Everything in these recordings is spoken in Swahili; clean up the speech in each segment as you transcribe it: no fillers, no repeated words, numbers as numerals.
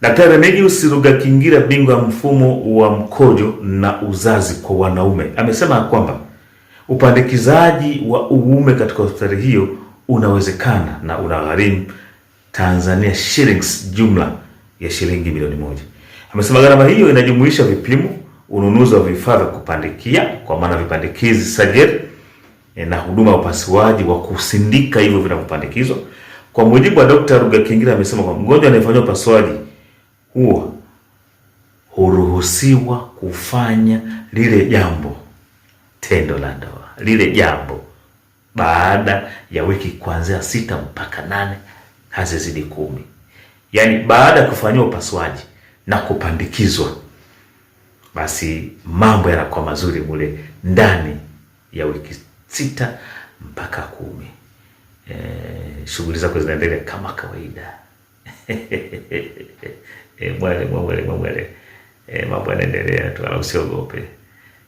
Daktari Remigius Rugakingira, bingwa mfumo wa mkojo na uzazi kwa wanaume, amesema kwamba upandikizaji wa uume katika hospitali hiyo unawezekana na unagharimu Tanzania shillings jumla ya shilingi milioni 1. Amesema gharama hiyo inajumuisha vipimo, ununuzi wa vifaa vya kupandikia kwa maana vipandikizi surgery, na huduma ya upasuaji wa kusindika hivyo vinavyopandikizwa. Kwa mujibu wa Dr. Rugakingira, amesema kwamba mgonjwa anayefanywa upasuaji huo huruhusiwa kufanya lile jambo, tendo la ndoa, lile jambo baada ya wiki kuanzia 6 mpaka 8 hazizidi 10. Yaani baada ya kufanywa upasuaji na kupandikizwa, basi mambo yanakuwa mazuri mule ndani ya wiki 6 mpaka 10. Shughuli zako zinaendelea kama kawaida. Mwele. Mambo yanaendelea tu, wala usiogope.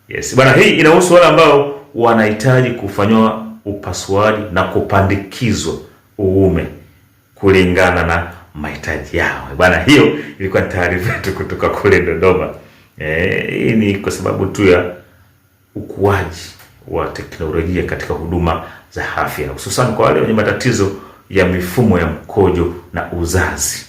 Yes, bwana, hii inahusu wale ambao wanahitaji kufanywa upasuaji na kupandikizwa uume kulingana na mahitaji yao. Bwana, hiyo ilikuwa taarifa yetu kutoka kule Dodoma. Hii ni kwa sababu tu ya ukuaji wa teknolojia katika huduma za afya, hususan kwa wale wenye matatizo ya mifumo ya mkojo na uzazi.